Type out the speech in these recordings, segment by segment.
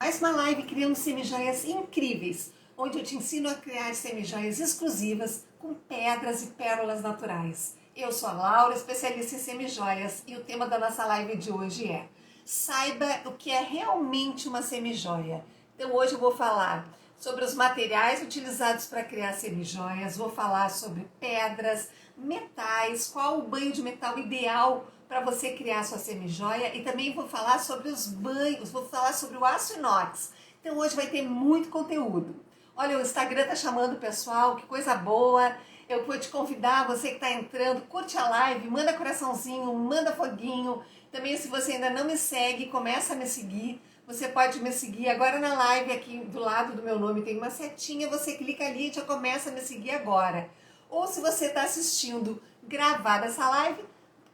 Mais uma live criando semijoias incríveis, onde eu te ensino a criar semijoias exclusivas com pedras e pérolas naturais. Eu sou a Laura, especialista em semijoias, e o tema da nossa live de hoje é: saiba o que é realmente uma semijoia. Então hoje eu vou falar sobre os materiais utilizados para criar semijoias, vou falar sobre pedras, metais, qual o banho de metal ideal para você criar sua semijoia, e também vou falar sobre os banhos, vou falar sobre o aço inox. Então hoje vai ter muito conteúdo. Olha, o Instagram tá chamando o pessoal, que coisa boa. Eu vou te convidar, você que está entrando, curte a live, manda coraçãozinho, manda foguinho. Também, se você ainda não me segue, começa a me seguir. Você pode me seguir agora na live, aqui do lado do meu nome tem uma setinha, você clica ali e já começa a me seguir agora. Ou se você está assistindo gravada essa live,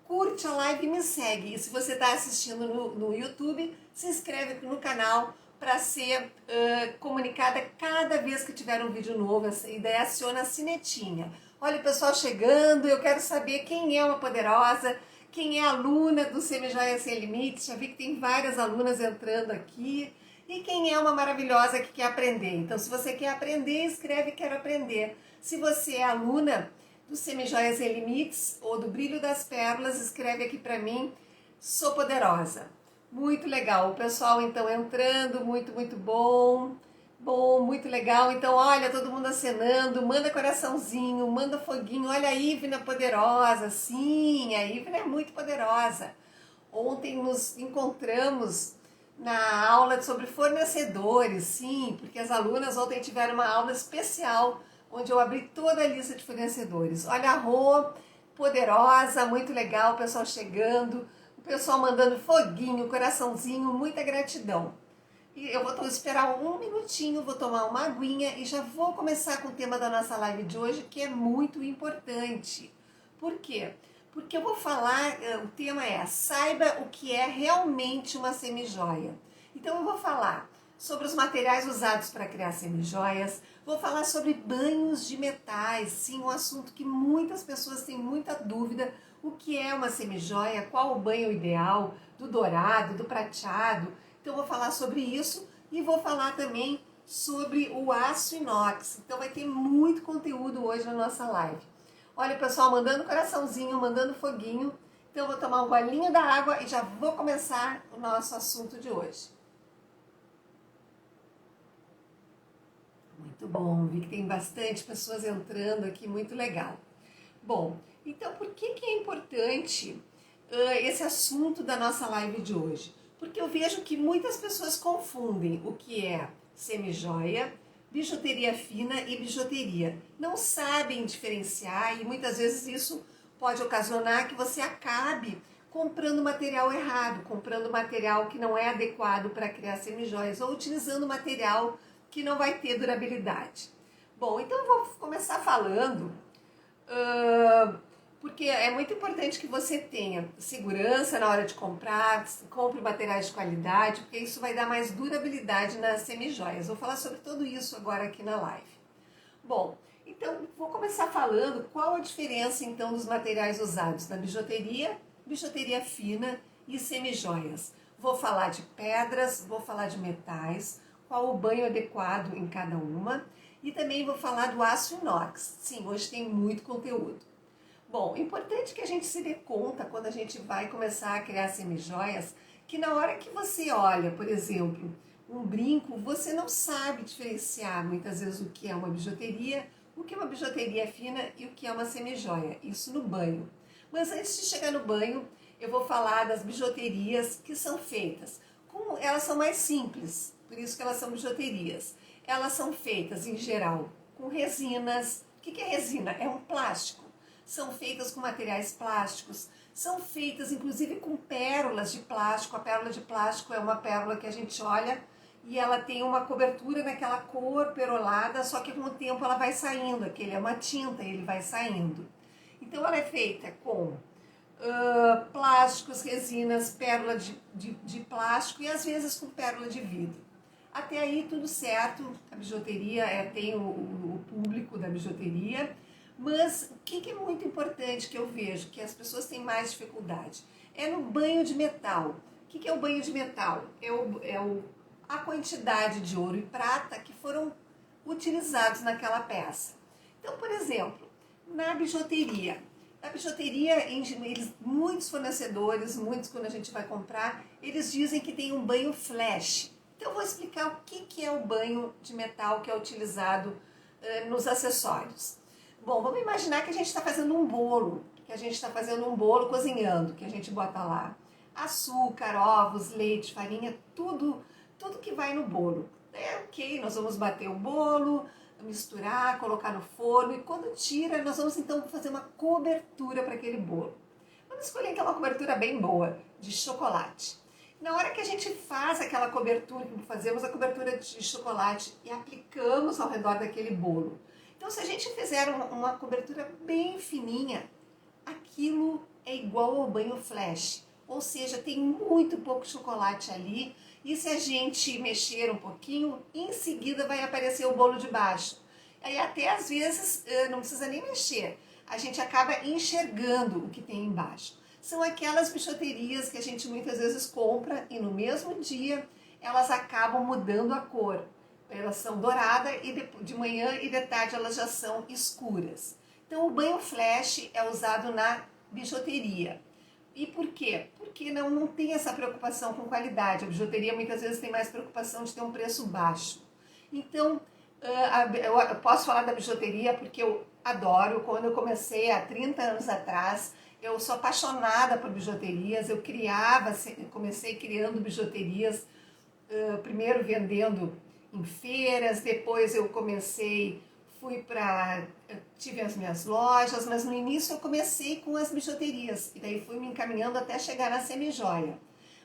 curte a live e me segue. E se você está assistindo no YouTube, se inscreve no canal para ser comunicada cada vez que tiver um vídeo novo. E daí aciona a sinetinha. Olha o pessoal chegando, eu quero saber quem é uma poderosa, quem é aluna do Semijoia Sem Limites. Já vi que tem várias alunas entrando aqui. E quem é uma maravilhosa que quer aprender. Então, se você quer aprender, escreve Quero Aprender. Se você é aluna do Semijoias Sem Limites ou do Brilho das Pérolas, escreve aqui para mim, Sou Poderosa. Muito legal, o pessoal então entrando, muito bom, muito legal. Então olha, todo mundo acenando, manda coraçãozinho, manda foguinho. Olha a Ivna poderosa, sim, a Ivna é muito poderosa. Ontem nos encontramos na aula sobre fornecedores, sim, porque as alunas ontem tiveram uma aula especial onde eu abri toda a lista de fornecedores. Olha a Rô, poderosa, muito legal, o pessoal chegando, o pessoal mandando foguinho, coraçãozinho, muita gratidão. E eu vou esperar um minutinho, vou tomar uma aguinha e já vou começar com o tema da nossa live de hoje, que é muito importante. Por quê? Porque eu vou falar, o tema é: saiba o que é realmente uma semijoia. Então eu vou falar sobre os materiais usados para criar semijoias, vou falar sobre banhos de metais, sim, um assunto que muitas pessoas têm muita dúvida: o que é uma semijoia, qual o banho ideal, do dourado, do prateado. Então eu vou falar sobre isso e vou falar também sobre o aço inox. Então vai ter muito conteúdo hoje na nossa live. Olha o pessoal mandando coraçãozinho, mandando foguinho. Então eu vou tomar um golinho da água e já vou começar o nosso assunto de hoje. Muito bom, vi que tem bastante pessoas entrando aqui, muito legal. Bom, então por que é importante esse assunto da nossa live de hoje? Porque eu vejo que muitas pessoas confundem o que é semijoia, bijuteria fina e bijuteria. Não sabem diferenciar e muitas vezes isso pode ocasionar que você acabe comprando material errado, comprando material que não é adequado para criar semijoias ou utilizando material que não vai ter durabilidade. Bom, então eu vou começar falando porque é muito importante que você tenha segurança na hora de comprar, compre materiais de qualidade, porque isso vai dar mais durabilidade nas semijoias. Vou falar sobre tudo isso agora aqui na live. Bom, então vou começar falando qual a diferença então dos materiais usados na bijuteria, bijuteria fina e semijoias. Vou falar de pedras, vou falar de metais, qual o banho adequado em cada uma, e também vou falar do aço inox. Sim, hoje tem muito conteúdo. Bom, importante que a gente se dê conta quando a gente vai começar a criar semijoias, que na hora que você olha, por exemplo, um brinco, você não sabe diferenciar muitas vezes o que é uma bijuteria, o que é uma bijuteria fina e o que é uma semijoia. Isso no banho. Mas antes de chegar no banho, eu vou falar das bijuterias que são feitas. Elas são mais simples, por isso que elas são bijuterias. Elas são feitas, em geral, com resinas. O que é resina? É um plástico. São feitas com materiais plásticos, são feitas inclusive com pérolas de plástico. A pérola de plástico é uma pérola que a gente olha e ela tem uma cobertura naquela cor perolada, só que com o tempo ela vai saindo, aquele é uma tinta e ele vai saindo. Então ela é feita com plásticos, resinas, pérola de plástico e às vezes com pérola de vidro. Até aí tudo certo, a bijuteria tem o público da bijuteria. Mas o que é muito importante que eu vejo, que as pessoas têm mais dificuldade, é no banho de metal. O que é o banho de metal? a quantidade de ouro e prata que foram utilizados naquela peça. Então, por exemplo, na bijuteria, muitos fornecedores, muitos quando a gente vai comprar, eles dizem que tem um banho flash. Então eu vou explicar o que é o banho de metal que é utilizado nos acessórios. Bom, vamos imaginar que a gente está fazendo um bolo, cozinhando, que a gente bota lá açúcar, ovos, leite, farinha, tudo que vai no bolo. É ok, nós vamos bater o bolo, misturar, colocar no forno e quando tira, nós vamos então fazer uma cobertura para aquele bolo. Vamos escolher então uma cobertura bem boa, de chocolate. Na hora que a gente faz aquela cobertura, fazemos a cobertura de chocolate e aplicamos ao redor daquele bolo. Então, se a gente fizer uma cobertura bem fininha, aquilo é igual ao banho flash. Ou seja, tem muito pouco chocolate ali e se a gente mexer um pouquinho, em seguida vai aparecer o bolo de baixo. Aí até às vezes não precisa nem mexer, a gente acaba enxergando o que tem embaixo. São aquelas bijuterias que a gente muitas vezes compra e no mesmo dia elas acabam mudando a cor. Elas são douradas e de manhã e de tarde elas já são escuras. Então o banho flash é usado na bijuteria. E por quê? Porque não tem essa preocupação com qualidade. A bijuteria muitas vezes tem mais preocupação de ter um preço baixo. Então, eu posso falar da bijuteria porque eu adoro. Quando eu comecei há 30 anos atrás, eu sou apaixonada por bijuterias. Comecei criando bijuterias, primeiro vendendo em feiras, depois tive as minhas lojas, mas no início eu comecei com as bijuterias e daí fui me encaminhando até chegar na semijoia.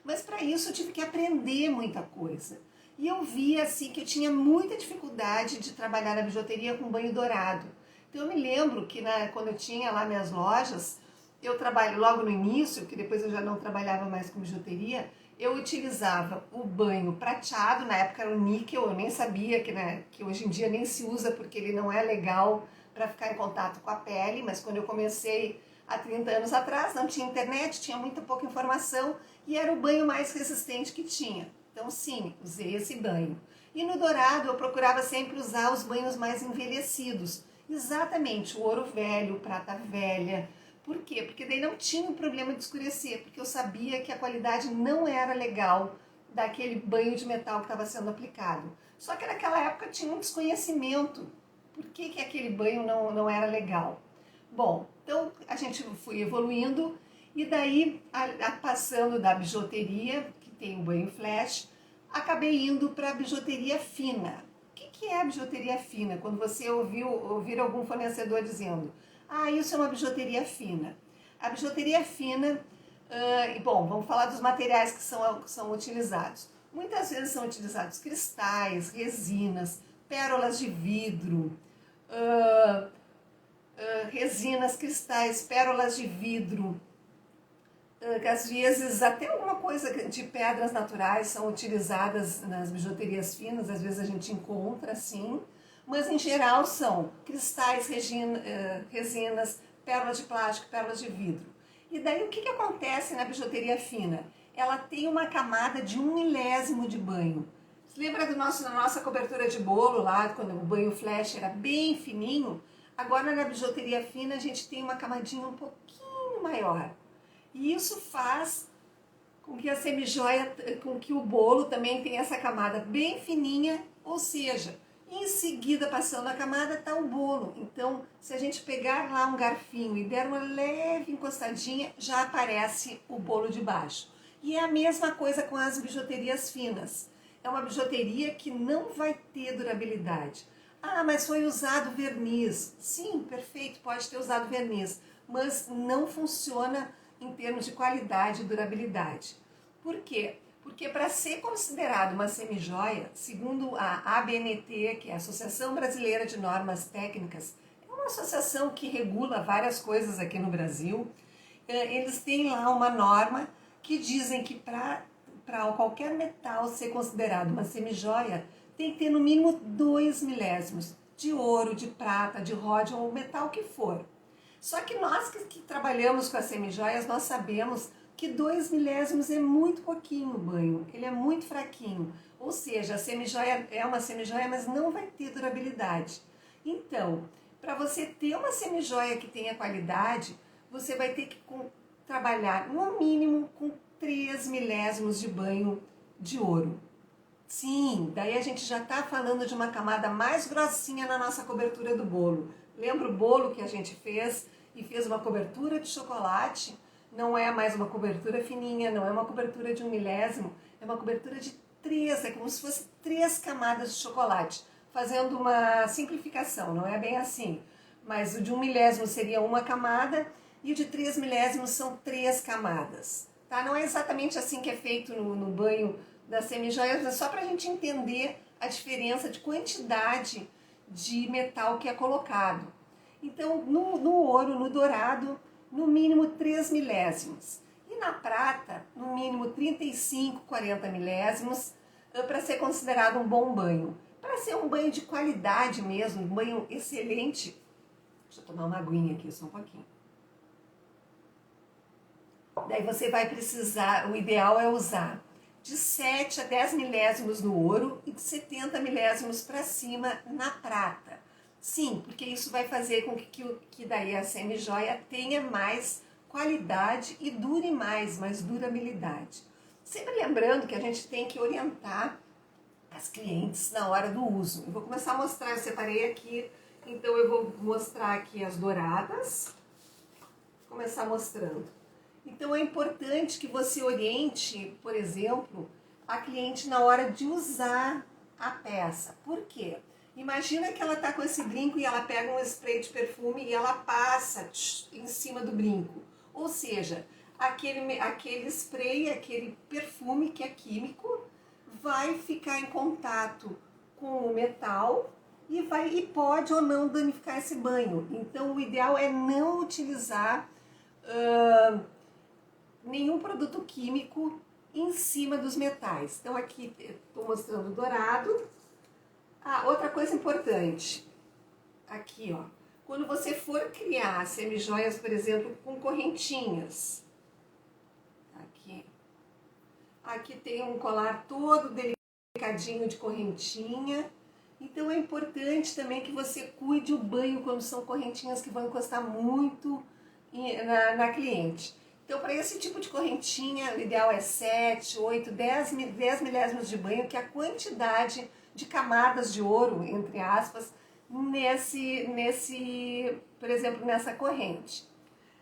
Mas para isso eu tive que aprender muita coisa. E eu vi assim que eu tinha muita dificuldade de trabalhar na bijuteria com banho dourado. Então eu me lembro que quando eu tinha lá minhas lojas, eu trabalho logo no início, que depois eu já não trabalhava mais com bijuteria, eu utilizava o banho prateado, na época era o níquel, eu nem sabia que hoje em dia nem se usa porque ele não é legal para ficar em contato com a pele, mas quando eu comecei há 30 anos atrás, não tinha internet, tinha muita pouca informação e era o banho mais resistente que tinha. Então sim, usei esse banho. E no dourado eu procurava sempre usar os banhos mais envelhecidos, exatamente o ouro velho, prata velha. Por quê? Porque daí não tinha um problema de escurecer, porque eu sabia que a qualidade não era legal daquele banho de metal que estava sendo aplicado. Só que naquela época tinha um desconhecimento. Por que aquele banho não era legal? Bom, então a gente foi evoluindo e daí, passando da bijuteria, que tem o banho flash, acabei indo para a bijuteria fina. O que é a bijuteria fina? Quando você ouvir algum fornecedor dizendo: ah, isso é uma bijuteria fina. A bijuteria fina, bom, vamos falar dos materiais que são utilizados. Muitas vezes são utilizados cristais, resinas, pérolas de vidro, resinas, cristais, pérolas de vidro, às vezes até alguma coisa de pedras naturais são utilizadas nas bijuterias finas, às vezes a gente encontra assim, mas em geral são cristais, resinas, pérolas de plástico, pérolas de vidro. E daí o que acontece na bijuteria fina? Ela tem uma camada de 1/1000 de banho. Você lembra da nossa cobertura de bolo lá, quando o banho flash era bem fininho? Agora na bijuteria fina a gente tem uma camadinha um pouquinho maior. E isso faz com que a semijoia, com que o bolo também tenha essa camada bem fininha, ou seja, em seguida, passando a camada, está o bolo. Então, se a gente pegar lá um garfinho e der uma leve encostadinha, já aparece o bolo de baixo. E é a mesma coisa com as bijuterias finas. É uma bijuteria que não vai ter durabilidade. Ah, mas foi usado verniz. Sim, perfeito, pode ter usado verniz, mas não funciona em termos de qualidade e durabilidade. Por quê? Porque para ser considerado uma semijoia, segundo a ABNT, que é a Associação Brasileira de Normas Técnicas, é uma associação que regula várias coisas aqui no Brasil, eles têm lá uma norma que dizem que para qualquer metal ser considerado uma semijoia, tem que ter no mínimo 2 milésimos de ouro, de prata, de ródio ou metal que for. Só que nós que trabalhamos com as semijoias, nós sabemos que 2 milésimos é muito pouquinho o banho, ele é muito fraquinho. Ou seja, a semijoia é uma semijoia, mas não vai ter durabilidade. Então, para você ter uma semijoia que tenha qualidade, você vai ter que trabalhar no mínimo com 3 milésimos de banho de ouro. Sim, daí a gente já está falando de uma camada mais grossinha na nossa cobertura do bolo. Lembra o bolo que a gente fez e fez uma cobertura de chocolate? Não é mais uma cobertura fininha, não é uma cobertura de 1 milésimo, é uma cobertura de 3, é como se fosse 3 camadas de chocolate. Fazendo uma simplificação, não é bem assim. Mas o de 1 milésimo seria uma camada e o de 3 milésimos são 3 camadas. Tá? Não é exatamente assim que é feito no banho das semijoias, é só para a gente entender a diferença de quantidade de metal que é colocado. Então, no ouro, no dourado, no mínimo 3 milésimos. E na prata, no mínimo 35, 40 milésimos, para ser considerado um bom banho. Para ser um banho de qualidade mesmo, um banho excelente. Deixa eu tomar uma aguinha aqui, só um pouquinho. Daí você vai precisar, o ideal é usar de 7 a 10 milésimos no ouro e de 70 milésimos para cima na prata. Sim, porque isso vai fazer com que daí a semijoia tenha mais qualidade e dure mais durabilidade. Sempre lembrando que a gente tem que orientar as clientes na hora do uso. Eu vou começar a mostrar, eu separei aqui, então eu vou mostrar aqui as douradas. Vou começar mostrando. Então é importante que você oriente, por exemplo, a cliente na hora de usar a peça. Por quê? Imagina que ela está com esse brinco e ela pega um spray de perfume e ela passa em cima do brinco. Ou seja, aquele spray, aquele perfume que é químico, vai ficar em contato com o metal e pode ou não danificar esse banho. Então o ideal é não utilizar nenhum produto químico em cima dos metais. Então aqui estou mostrando o dourado. Outra coisa importante, aqui ó, quando você for criar semijoias, por exemplo, com correntinhas, aqui tem um colar todo delicadinho de correntinha, então é importante também que você cuide o banho quando são correntinhas que vão encostar muito na cliente. Então, para esse tipo de correntinha, o ideal é 7, 8, 10 milésimos de banho, que é a quantidade de camadas de ouro, entre aspas, por exemplo, nessa corrente.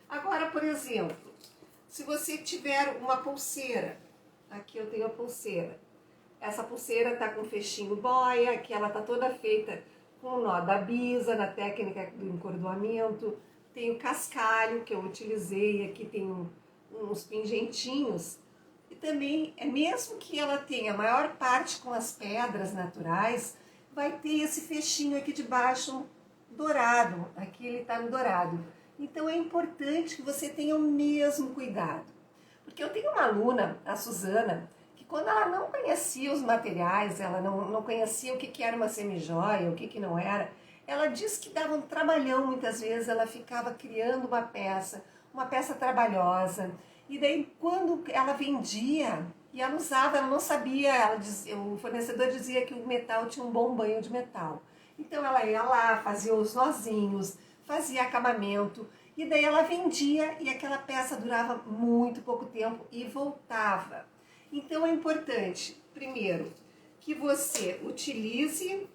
Agora, por exemplo, se você tiver uma pulseira, aqui eu tenho a pulseira. Essa pulseira está com fechinho boia, que ela está toda feita com o nó da bisa, na técnica do encordoamento. Tem o cascalho que eu utilizei, aqui tem uns pingentinhos. E também, mesmo que ela tenha a maior parte com as pedras naturais, vai ter esse fechinho aqui de baixo dourado. Aqui ele está no dourado. Então é importante que você tenha o mesmo cuidado. Porque eu tenho uma aluna, a Suzana, que quando ela não conhecia os materiais, ela não conhecia o que era uma semijoia, o que não era, ela disse que dava um trabalhão muitas vezes, ela ficava criando uma peça trabalhosa. E daí quando ela vendia, e ela usava, ela não sabia, o fornecedor dizia que o metal tinha um bom banho de metal. Então ela ia lá, fazia os nozinhos, fazia acabamento, e daí ela vendia e aquela peça durava muito pouco tempo e voltava. Então é importante, primeiro, que você utilize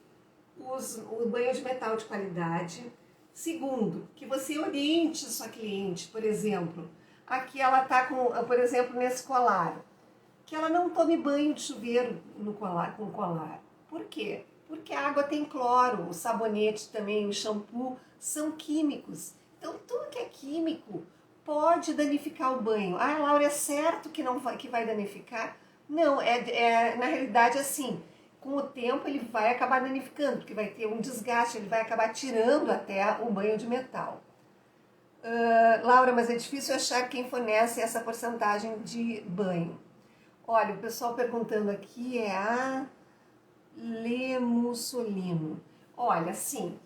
o banho de metal de qualidade. Segundo, que você oriente a sua cliente, por exemplo, aqui ela está com, por exemplo, nesse colar, que ela não tome banho de chuveiro com o colar. Por quê? Porque a água tem cloro, o sabonete também, o shampoo, são químicos. Então, tudo que é químico pode danificar o banho. Laura, é certo que vai danificar? Não, na realidade assim, com o tempo ele vai acabar danificando, porque vai ter um desgaste, ele vai acabar tirando até o banho de metal. Laura, mas é difícil achar quem fornece essa porcentagem de banho. Olha, o pessoal perguntando aqui é a Lemussolino. Olha, sim,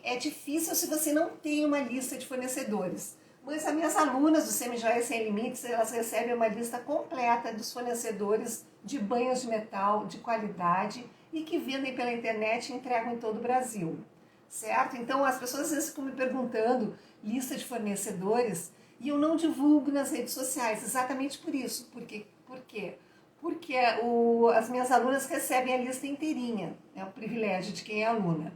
é difícil se você não tem uma lista de fornecedores. Mas as minhas alunas do Semijoias Sem Limites, elas recebem uma lista completa dos fornecedores de banhos de metal de qualidade e que vendem pela internet e entregam em todo o Brasil, certo? Então as pessoas às vezes ficam me perguntando lista de fornecedores e eu não divulgo nas redes sociais, exatamente por isso. Por quê? Porque as minhas alunas recebem a lista inteirinha, é o privilégio de quem é aluna.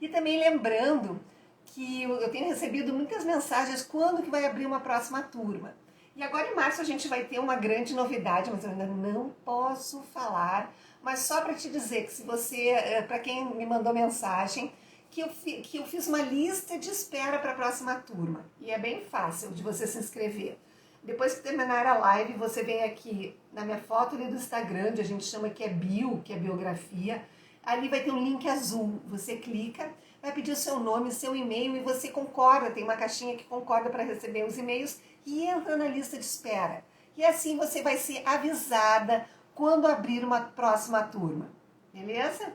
E também lembrando que eu tenho recebido muitas mensagens quando que vai abrir uma próxima turma. E agora em março a gente vai ter uma grande novidade, mas eu ainda não posso falar. Mas só para te dizer que se você, para quem me mandou mensagem, que eu fiz uma lista de espera para a próxima turma. E é bem fácil de você se inscrever. Depois que terminar a live, você vem aqui na minha foto ali do Instagram, onde a gente chama que é bio, que é biografia. Ali vai ter um link azul. Você clica, vai pedir o seu nome, o seu e-mail e você concorda. Tem uma caixinha que concorda para receber os e-mails e entra na lista de espera. E assim você vai ser avisada quando abrir uma próxima turma. Beleza?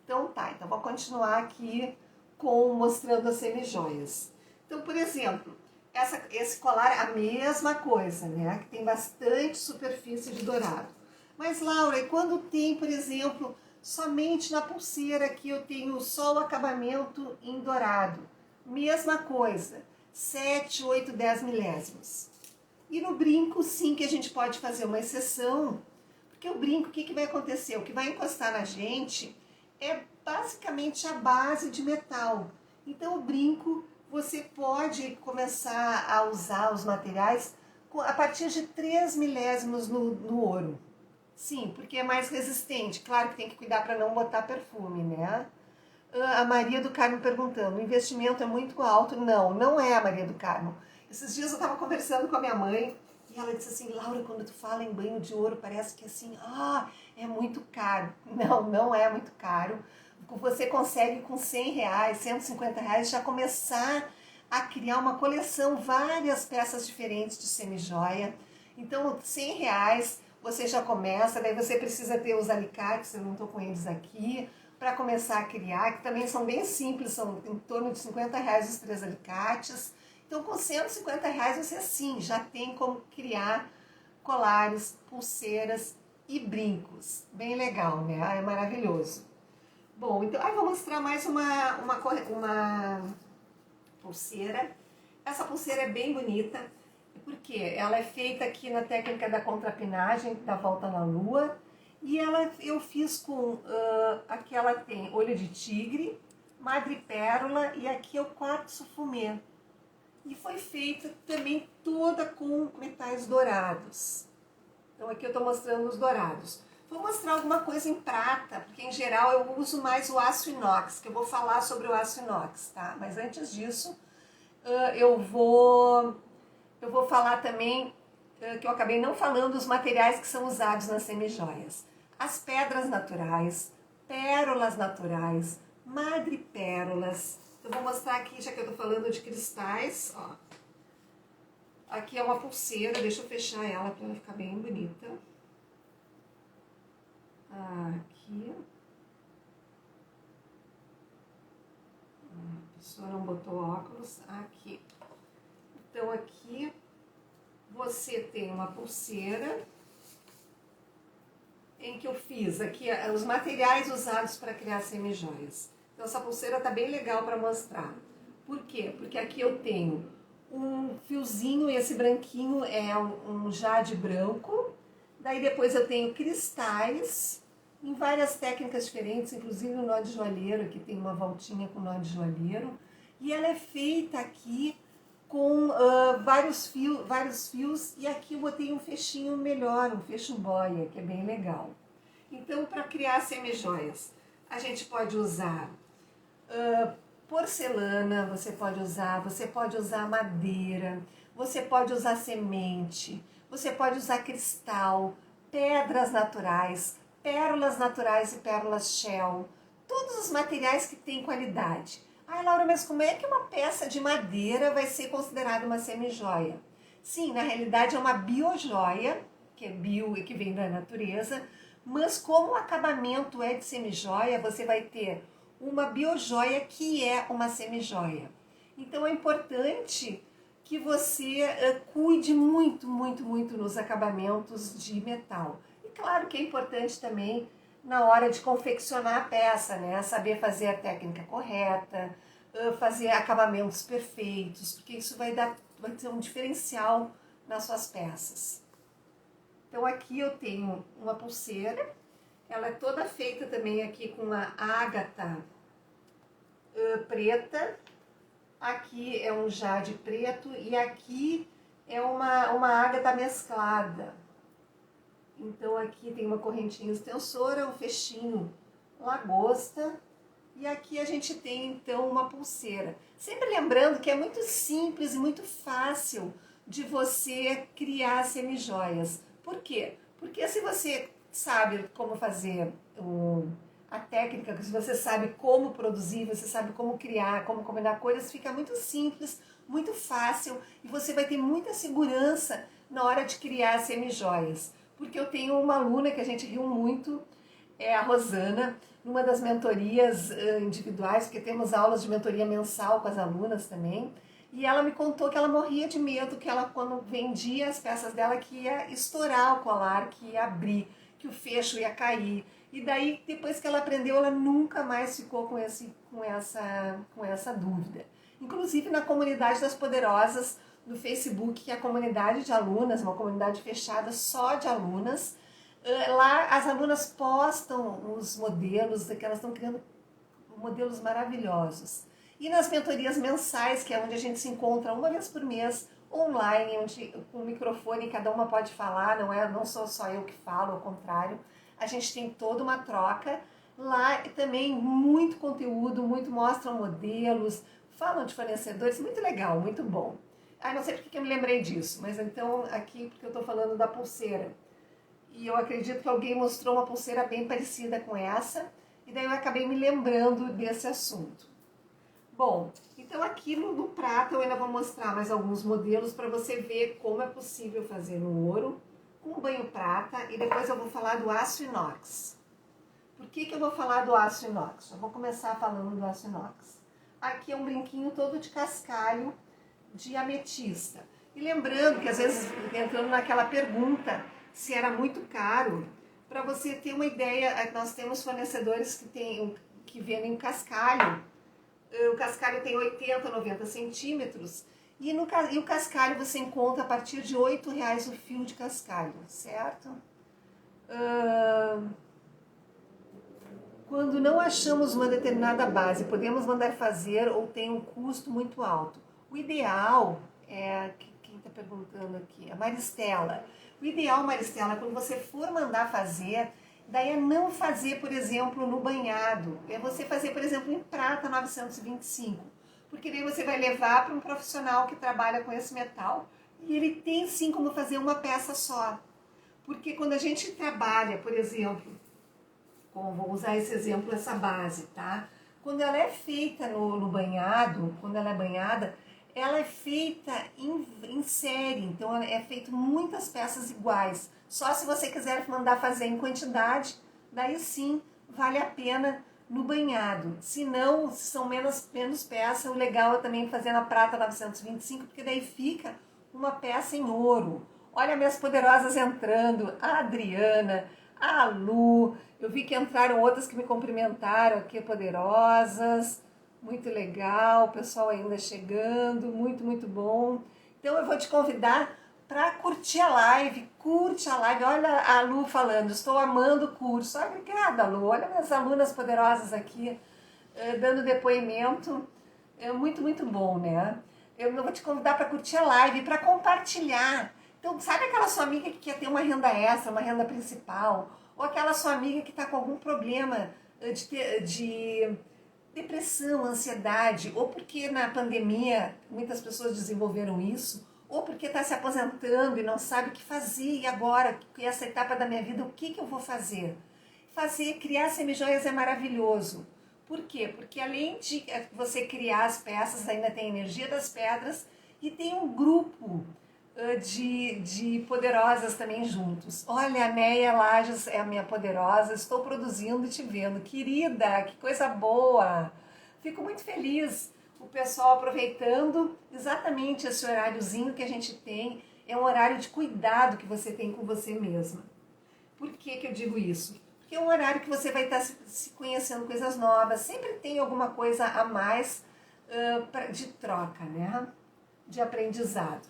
Então tá, então vou continuar aqui mostrando as semijoias. Então, por exemplo, esse colar, a mesma coisa, né? Que tem bastante superfície de dourado. Mas, Laura, e quando tem, por exemplo, somente na pulseira que eu tenho só o acabamento em dourado? Mesma coisa, 7, 8, 10 milésimos. E no brinco, sim, que a gente pode fazer uma exceção, porque o brinco, o que vai acontecer? O que vai encostar na gente é basicamente a base de metal. Então, o brinco, você pode começar a usar os materiais a partir de 3 milésimos no ouro. Sim, porque é mais resistente. Claro que tem que cuidar para não botar perfume, né? A Maria do Carmo perguntando, o investimento é muito alto? Não, não é, a Maria do Carmo. Esses dias eu estava conversando com a minha mãe e ela disse assim, Laura, quando tu fala em banho de ouro, parece que assim, é muito caro. Não, não é muito caro. Você consegue com 100 reais, 150 reais já começar a criar uma coleção, várias peças diferentes de semijoia. Então, 100 reais você já começa, daí você precisa ter os alicates, eu não estou com eles aqui, para começar a criar, que também são bem simples, são em torno de 50 reais os 3 alicates. Então, com 150 reais você sim já tem como criar colares, pulseiras e brincos. Bem legal, né? É maravilhoso. Bom, então eu vou mostrar mais uma pulseira. Essa pulseira é bem bonita, porque ela é feita aqui na técnica da contrapinagem, da volta na lua. E eu fiz com, aqui ela tem olho de tigre, madrepérola e aqui é o quartzo fumê. E foi feita também toda com metais dourados. Então aqui eu estou mostrando os dourados. Vou mostrar alguma coisa em prata, porque em geral eu uso mais o aço inox, que eu vou falar sobre o aço inox, tá? Mas antes disso, eu vou falar também, que eu acabei não falando, os materiais que são usados nas semijoias. As pedras naturais, pérolas naturais, madrepérolas. Eu vou mostrar aqui, já que eu tô falando de cristais, ó. Aqui é uma pulseira, deixa eu fechar ela para ela ficar bem bonita. Aqui. A pessoa não botou óculos. Aqui. Então aqui você tem uma pulseira em que eu fiz aqui os materiais usados para criar semijoias. Então essa pulseira tá bem legal para mostrar. Por quê? Porque aqui eu tenho um fiozinho, esse branquinho é um jade branco. Daí depois eu tenho cristais em várias técnicas diferentes, inclusive o nó de joalheiro, aqui tem uma voltinha com nó de joalheiro. E ela é feita aqui com vários fios, e aqui eu botei um fechinho melhor, um fecho boia, que é bem legal. Então, para criar semijoias, a gente pode usar porcelana, você pode usar madeira, você pode usar semente, você pode usar cristal, pedras naturais, pérolas naturais e pérolas shell, todos os materiais que têm qualidade. Ai, Laura, mas como é que uma peça de madeira vai ser considerada uma semijoia? Sim, na realidade é uma biojoia, que é bio e que vem da natureza, mas como o acabamento é de semijoia, você vai ter uma biojoia que é uma semijoia. Então é importante que você cuide muito, muito, muito nos acabamentos de metal. E claro que é importante também na hora de confeccionar a peça, né? Saber fazer a técnica correta, fazer acabamentos perfeitos, porque isso vai ter um diferencial nas suas peças. Então aqui eu tenho uma pulseira, ela é toda feita também aqui com uma ágata preta. Aqui é um jade preto e aqui é uma ágata mesclada. Então aqui tem uma correntinha extensora, um fechinho lagosta e aqui a gente tem então uma pulseira. Sempre lembrando que é muito simples e muito fácil de você criar semijoias. Por quê? Porque se você sabe como fazer a técnica, se você sabe como produzir, você sabe como criar, como combinar coisas, fica muito simples, muito fácil e você vai ter muita segurança na hora de criar semijoias. Porque eu tenho uma aluna que a gente riu muito, é a Rosana, numa das mentorias individuais, porque temos aulas de mentoria mensal com as alunas também, e ela me contou que ela morria de medo que ela, quando vendia as peças dela, que ia estourar o colar, que ia abrir, que o fecho ia cair. E daí, depois que ela aprendeu, ela nunca mais ficou com essa dúvida. Inclusive na comunidade das poderosas do Facebook, que é a comunidade de alunas, uma comunidade fechada só de alunas. Lá as alunas postam os modelos, que elas estão criando modelos maravilhosos. E nas mentorias mensais, que é onde a gente se encontra uma vez por mês, online, onde com o microfone cada uma pode falar, não sou só eu que falo, ao contrário. A gente tem toda uma troca. Lá também muito conteúdo, muito mostram modelos, falam de fornecedores, muito legal, muito bom. Não sei porque eu me lembrei disso, mas então aqui porque eu estou falando da pulseira. E eu acredito que alguém mostrou uma pulseira bem parecida com essa, e daí eu acabei me lembrando desse assunto. Bom, então aqui no prata eu ainda vou mostrar mais alguns modelos para você ver como é possível fazer no ouro com banho prata, e depois eu vou falar do aço inox. Por que eu vou falar do aço inox? Eu vou começar falando do aço inox. Aqui é um brinquinho todo de cascalho de ametista. E lembrando que às vezes, entrando naquela pergunta se era muito caro, para você ter uma ideia, nós temos fornecedores que vendem cascalho. O cascalho tem 80, 90 centímetros e o cascalho você encontra a partir de R$8 o fio de cascalho, certo? Quando não achamos uma determinada base, podemos mandar fazer ou tem um custo muito alto. O ideal é, quem está perguntando aqui, a Maristela. O ideal, Maristela, quando você for mandar fazer, daí é não fazer, por exemplo, no banhado. É você fazer, por exemplo, em prata 925. Porque daí você vai levar para um profissional que trabalha com esse metal e ele tem sim como fazer uma peça só. Porque quando a gente trabalha, por exemplo, vou usar esse exemplo, essa base, tá? Quando ela é feita no banhado, quando ela é banhada, ela é feita em série, então é feito muitas peças iguais. Só se você quiser mandar fazer em quantidade, daí sim vale a pena no banhado. Se não, se são menos peças, o legal é também fazer na prata 925, porque daí fica uma peça em ouro. Olha minhas poderosas entrando, a Adriana, a Lu, eu vi que entraram outras que me cumprimentaram aqui, poderosas, muito legal, o pessoal ainda chegando, muito, muito bom. Então eu vou te convidar para curtir a live, curte a live, olha a Lu falando, estou amando o curso. Obrigada, Lu, olha minhas alunas poderosas aqui, dando depoimento, é muito, muito bom, né? Eu vou te convidar para curtir a live, para compartilhar. Então, sabe aquela sua amiga que quer ter uma renda extra, uma renda principal? Ou aquela sua amiga que está com algum problema de depressão, ansiedade, ou porque na pandemia muitas pessoas desenvolveram isso, ou porque está se aposentando e não sabe o que fazer, e agora, que essa etapa da minha vida, o que eu vou fazer? Criar semijoias é maravilhoso. Por quê? Porque além de você criar as peças, ainda tem a energia das pedras e tem um grupo de poderosas também juntos. Olha, a Neia Lages é a minha poderosa, estou produzindo e te vendo. Querida, que coisa boa! Fico muito feliz. o pessoal aproveitando exatamente esse horáriozinho que a gente tem, é um horário de cuidado que você tem com você mesma. Por que que eu digo isso? Porque é um horário que você vai estar se conhecendo coisas novas, sempre tem alguma coisa a mais de troca, né? De aprendizado.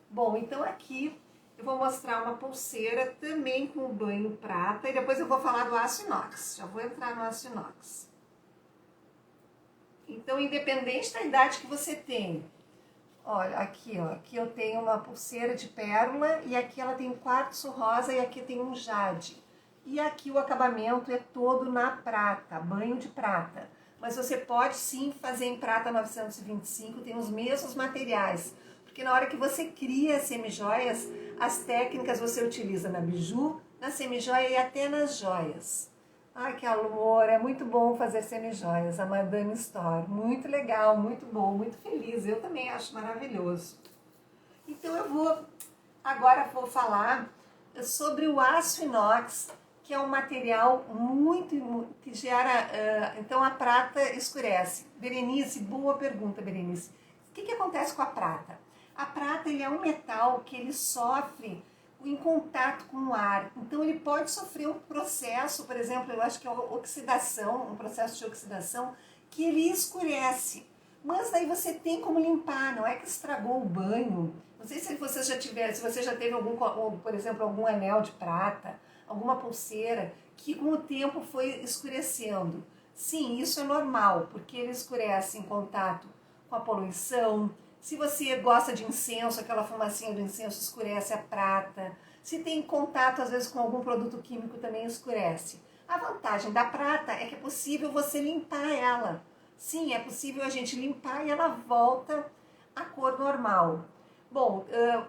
Bom, então aqui eu vou mostrar uma pulseira também com o banho prata e depois eu vou falar do aço inox. Já vou entrar no aço inox. Então, independente da idade que você tem, olha, aqui, ó, aqui eu tenho uma pulseira de pérola e aqui ela tem um quartzo rosa e aqui tem um jade. E aqui o acabamento é todo na prata, banho de prata. Mas você pode sim fazer em prata 925, tem os mesmos materiais. Porque na hora que você cria semijoias, as técnicas você utiliza na biju, na semijoia e até nas joias. Ai, que amor, é muito bom fazer semijoias, a Madame Store. Muito legal, muito bom, muito feliz. Eu também acho maravilhoso. Então agora vou falar sobre o aço inox, que é um material que gera, então a prata escurece. Berenice, boa pergunta, Berenice. O que acontece com a prata? A prata ele é um metal que ele sofre em contato com o ar. Então ele pode sofrer um processo, por exemplo, eu acho que é oxidação, um processo de oxidação, que ele escurece. Mas daí você tem como limpar, não é que estragou o banho. Não sei se você já teve algum, por exemplo, algum anel de prata, alguma pulseira, que com o tempo foi escurecendo. Sim, isso é normal, porque ele escurece em contato com a poluição. Se você gosta de incenso, aquela fumacinha do incenso escurece a prata. Se tem contato, às vezes, com algum produto químico, também escurece. A vantagem da prata é que é possível você limpar ela. Sim, é possível a gente limpar e ela volta à cor normal. Bom,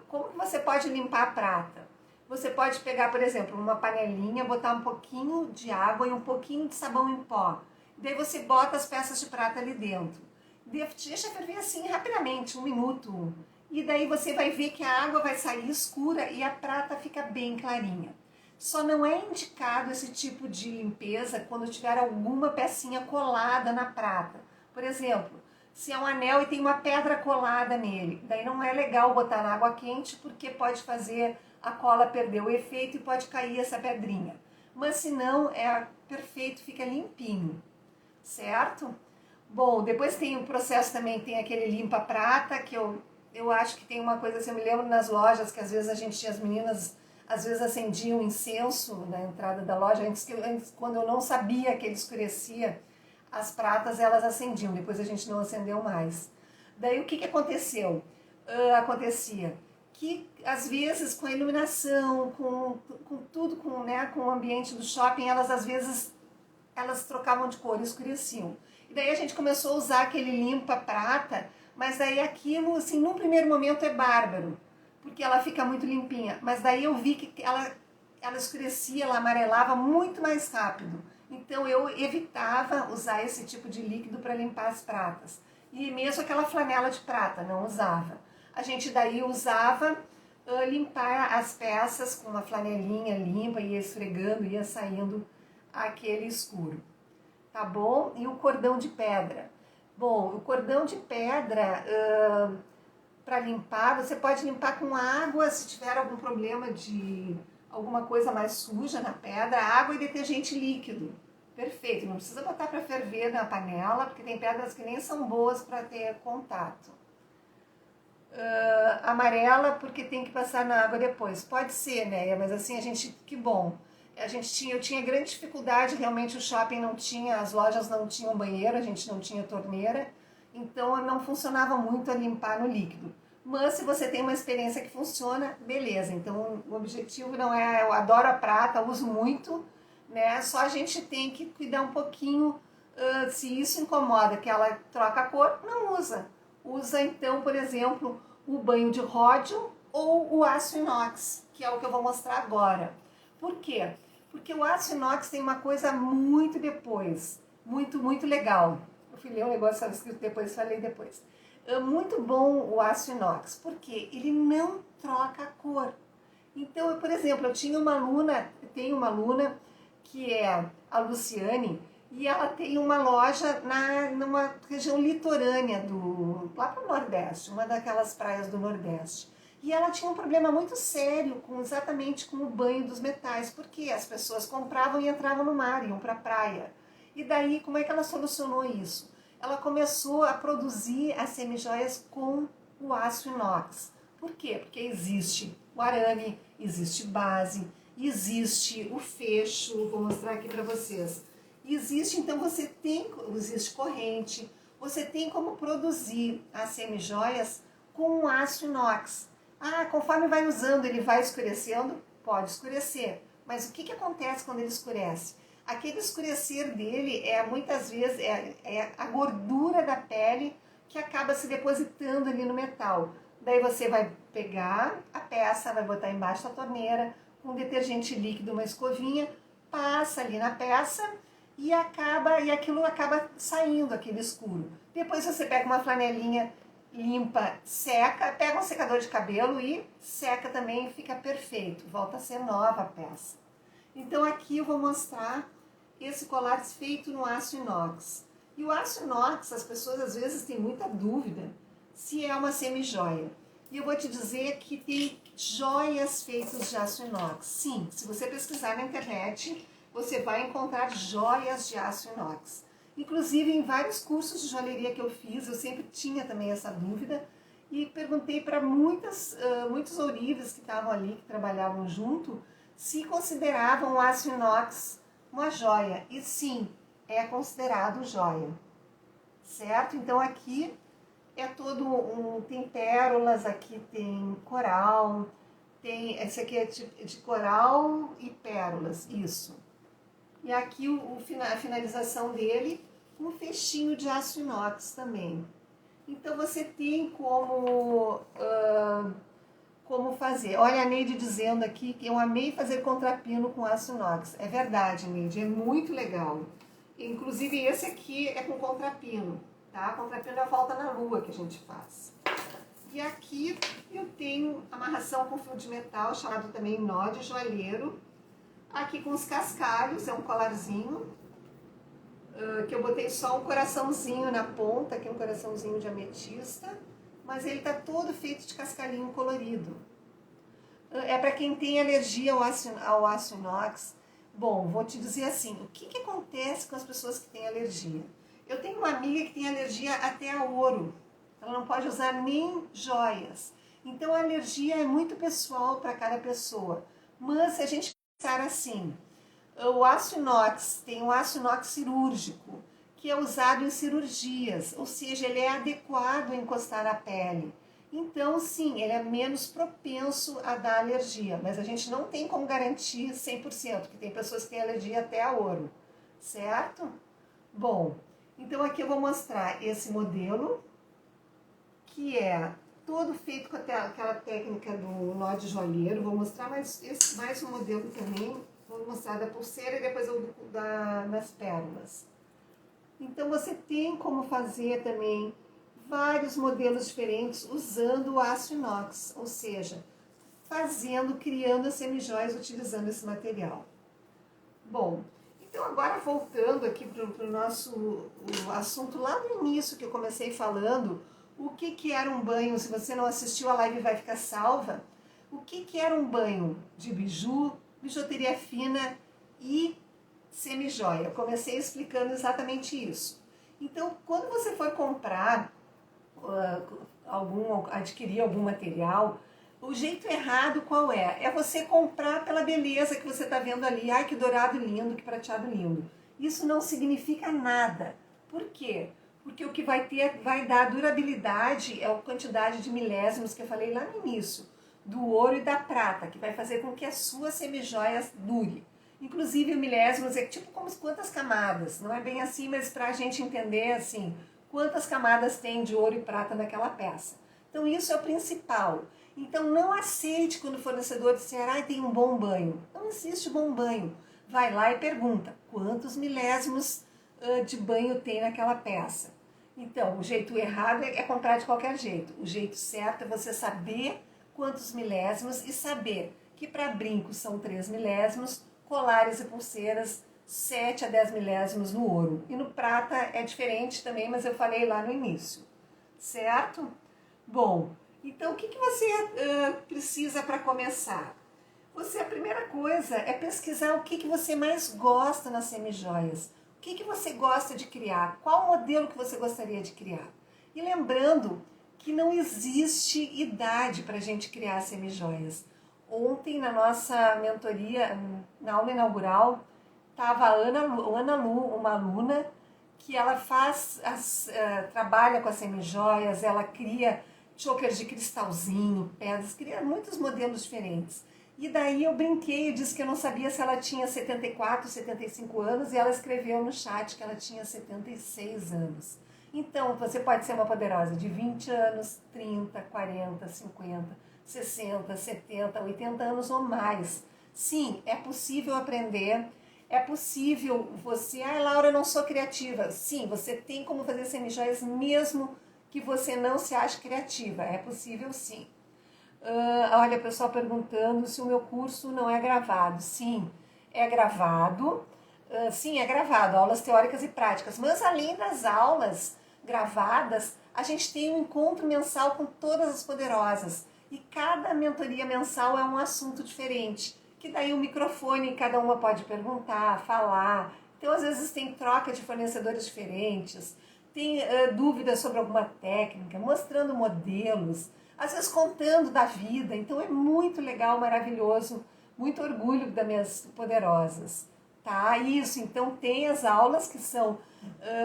como que você pode limpar a prata? Você pode pegar, por exemplo, uma panelinha, botar um pouquinho de água e um pouquinho de sabão em pó. Daí você bota as peças de prata ali dentro. Deixa ferver assim rapidamente, 1 minuto. E daí você vai ver que a água vai sair escura e a prata fica bem clarinha. Só não é indicado esse tipo de limpeza quando tiver alguma pecinha colada na prata. Por exemplo, se é um anel e tem uma pedra colada nele, daí não é legal botar na água quente porque pode fazer a cola perder o efeito e pode cair essa pedrinha. Mas se não, é perfeito, fica limpinho, certo? Bom, depois tem o processo também, tem aquele limpa prata, que eu acho que tem uma coisa assim, eu me lembro nas lojas que às vezes as meninas às vezes acendiam incenso na entrada da loja, antes, quando eu não sabia que ele escurecia as pratas, elas acendiam, depois a gente não acendeu mais. Daí o que aconteceu? Acontecia que às vezes com a iluminação, com tudo, com o ambiente do shopping, elas às vezes elas trocavam de cor, escureciam. E daí a gente começou a usar aquele limpa prata, mas daí aquilo, assim, num primeiro momento é bárbaro, porque ela fica muito limpinha. Mas daí eu vi que ela escurecia, ela amarelava muito mais rápido. Então eu evitava usar esse tipo de líquido para limpar as pratas. E mesmo aquela flanela de prata, não usava. A gente daí usava limpar as peças com uma flanelinha limpa, ia esfregando, ia saindo aquele escuro, tá bom? E o cordão de pedra. Bom, o cordão de pedra, para limpar, você pode limpar com água, se tiver algum problema de alguma coisa mais suja na pedra, água e detergente líquido. Perfeito, não precisa botar para ferver na panela, porque tem pedras que nem são boas para ter contato. Amarela, porque tem que passar na água depois. Pode ser, né? Mas assim, que bom. Eu tinha grande dificuldade, realmente o shopping não tinha, as lojas não tinham banheiro, a gente não tinha torneira, então não funcionava muito a limpar no líquido. Mas se você tem uma experiência que funciona, beleza. Então o objetivo não é, eu adoro a prata, uso muito, né? Só a gente tem que cuidar um pouquinho, se isso incomoda, que ela troca a cor, não usa. Usa então, por exemplo, o banho de ródio ou o aço inox, que é o que eu vou mostrar agora. Por quê? Porque o aço inox tem uma coisa muito depois, muito legal. Eu fui ler um negócio, estava escrito depois, falei depois. É muito bom o aço inox, porque ele não troca a cor. Então, por exemplo, tenho uma aluna que é a Luciane, E ela tem uma loja numa região litorânea lá para o Nordeste, uma daquelas praias do Nordeste. E ela tinha um problema muito sério exatamente com o banho dos metais, porque as pessoas compravam e entravam no mar, iam para a praia. E daí, como é que ela solucionou isso? Ela começou a produzir as semijoias com o aço inox. Por quê? Porque existe o arame, existe base, existe o fecho, vou mostrar aqui para vocês. Existe, então existe corrente, você tem como produzir as semijoias com um aço inox. Conforme vai usando, ele vai escurecendo? Pode escurecer. Mas o que acontece quando ele escurece? Aquele escurecer dele muitas vezes é a gordura da pele que acaba se depositando ali no metal. Daí você vai pegar a peça, vai botar embaixo da torneira, com detergente líquido, uma escovinha, passa ali na peça e aquilo acaba saindo, aquele escuro. Depois você pega uma flanelinha limpa, seca, pega um secador de cabelo e seca também, fica perfeito, volta a ser nova a peça. Então aqui eu vou mostrar esse colar feito no aço inox. E o aço inox, as pessoas às vezes têm muita dúvida se é uma semijoia. E eu vou te dizer que tem joias feitas de aço inox. Sim, se você pesquisar na internet, você vai encontrar joias de aço inox. Inclusive, em vários cursos de joalheria que eu fiz, eu sempre tinha também essa dúvida e perguntei para muitos ourives que estavam ali, que trabalhavam junto, se consideravam o aço inox uma joia. E sim, é considerado joia, certo? Então aqui tem pérolas, aqui tem coral, esse aqui é de coral e pérolas, isso. E aqui a finalização dele, um fechinho de aço inox também. Então você tem como fazer. Olha a Neide dizendo aqui que eu amei fazer contrapino com aço inox. É verdade, Neide, é muito legal. Inclusive esse aqui é com contrapino, tá? Contrapino é a volta na lua que a gente faz. E aqui eu tenho amarração com fio de metal, chamado também nó de joalheiro. Aqui com os cascalhos, é um colarzinho, que eu botei só um coraçãozinho na ponta, aqui um coraçãozinho de ametista, mas ele tá todo feito de cascalhinho colorido. É para quem tem alergia ao aço inox. Bom, vou te dizer assim, o que acontece com as pessoas que têm alergia? Eu tenho uma amiga que tem alergia até a ouro, ela não pode usar nem joias. Então a alergia é muito pessoal para cada pessoa, mas se a gente pensar assim, o aço inox, tem o aço inox cirúrgico, que é usado em cirurgias, ou seja, ele é adequado a encostar na pele. Então, sim, ele é menos propenso a dar alergia, mas a gente não tem como garantir 100%, porque tem pessoas que têm alergia até a ouro, certo? Bom, então aqui eu vou mostrar esse modelo, que é todo feito com aquela técnica do nó de joalheiro. Vou mostrar mais um modelo também. Vou mostrar da pulseira e depois das pérolas. Então você tem como fazer também vários modelos diferentes usando o aço inox, ou seja, criando as semijoias utilizando esse material. Bom, então agora voltando aqui para o assunto lá no início que eu comecei falando, o que era um banho, se você não assistiu a live vai ficar salva, o que era um banho de biju, bijuteria fina e semijoia. Eu comecei explicando exatamente isso. Então, quando você for comprar, adquirir algum material, o jeito errado qual é? É você comprar pela beleza que você está vendo ali. Ai, que dourado lindo, que prateado lindo. Isso não significa nada. Por quê? Porque o que vai dar durabilidade é a quantidade de milésimos que eu falei lá no início, do ouro e da prata, que vai fazer com que a sua semijoia dure. Inclusive o milésimos é tipo como quantas camadas, não é bem assim, mas para a gente entender assim, quantas camadas tem de ouro e prata naquela peça. Então isso é o principal. Então não aceite quando o fornecedor disser, tem um bom banho. Não existe bom banho. Vai lá e pergunta, quantos milésimos de banho tem naquela peça? Então, o jeito errado é comprar de qualquer jeito. O jeito certo é você saber quantos milésimos e saber que para brincos são 3 milésimos, colares e pulseiras 7 a 10 milésimos no ouro. E no prata é diferente também, mas eu falei lá no início, certo? Bom, então o que você precisa para começar? A primeira coisa é pesquisar o que você mais gosta nas semijoias. O que você gosta de criar? Qual modelo que você gostaria de criar? E lembrando que não existe idade para a gente criar semijoias. Ontem, na nossa mentoria, na aula inaugural, estava a Ana Lu, uma aluna, que ela trabalha com as semijoias, ela cria chokers de cristalzinho, pedras, cria muitos modelos diferentes. E daí eu brinquei, eu disse que eu não sabia se ela tinha 74, 75 anos, e ela escreveu no chat que ela tinha 76 anos. Então, você pode ser uma poderosa de 20 anos, 30, 40, 50, 60, 70, 80 anos ou mais. Sim, é possível aprender, é possível você... Ah, Laura, eu não sou criativa. Sim, você tem como fazer semijoias mesmo que você não se ache criativa. É possível sim. Olha, o pessoal perguntando se o meu curso não é gravado. Sim, é gravado. Sim, é gravado, aulas teóricas e práticas. Mas além das aulas gravadas, a gente tem um encontro mensal com todas as poderosas. E cada mentoria mensal é um assunto diferente. Que daí o microfone, cada uma pode perguntar, falar. Então, às vezes, tem troca de fornecedores diferentes. Tem dúvidas sobre alguma técnica, mostrando modelos, às vezes contando da vida. Então é muito legal, maravilhoso, muito orgulho das minhas poderosas. Tá? Isso, então tem as aulas que são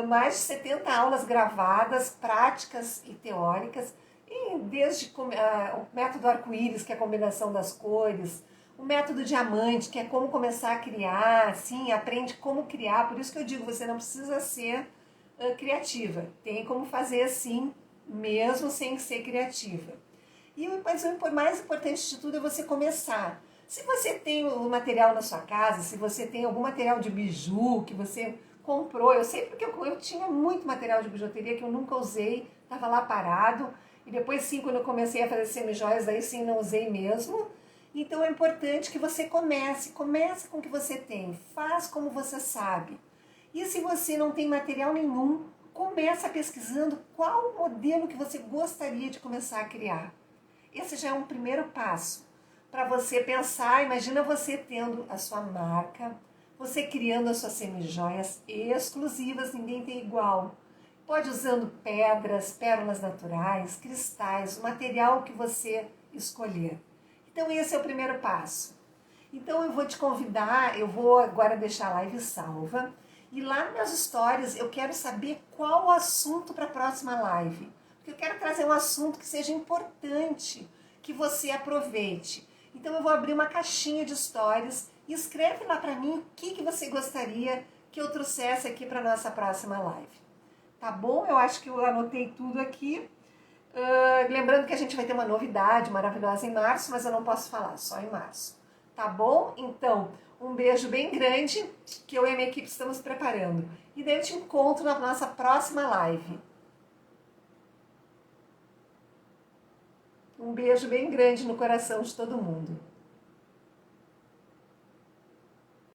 mais de 70 aulas gravadas, práticas e teóricas, e desde o método arco-íris, que é a combinação das cores, o método diamante, que é como começar a criar, sim, aprende como criar. Por isso que eu digo, você não precisa ser criativa, tem como fazer assim, mesmo sem ser criativa. Mas o mais importante de tudo é você começar. Se você tem o material na sua casa, se você tem algum material de biju que você comprou, eu sei porque eu tinha muito material de bijuteria que eu nunca usei, estava lá parado, e depois sim, quando eu comecei a fazer semijoias, aí sim não usei mesmo. Então é importante que você comece com o que você tem, faz como você sabe. E se você não tem material nenhum, começa pesquisando qual modelo que você gostaria de começar a criar. Esse já é um primeiro passo para você pensar. Imagina você tendo a sua marca, você criando as suas semijoias exclusivas, ninguém tem igual. Pode usando pedras, pérolas naturais, cristais, o material que você escolher. Então esse é o primeiro passo. Então eu vou te convidar, eu vou agora deixar a live salva. E lá nas minhas stories eu quero saber qual o assunto para a próxima live. Porque eu quero trazer um assunto que seja importante, que você aproveite. Então eu vou abrir uma caixinha de stories e escreve lá para mim o que você gostaria que eu trouxesse aqui para a nossa próxima live. Tá bom? Eu acho que eu anotei tudo aqui. Lembrando que a gente vai ter uma novidade maravilhosa em março, mas eu não posso falar, só em março. Tá bom? Então, um beijo bem grande, que eu e a minha equipe estamos preparando. E daí eu te encontro na nossa próxima live. Um beijo bem grande no coração de todo mundo.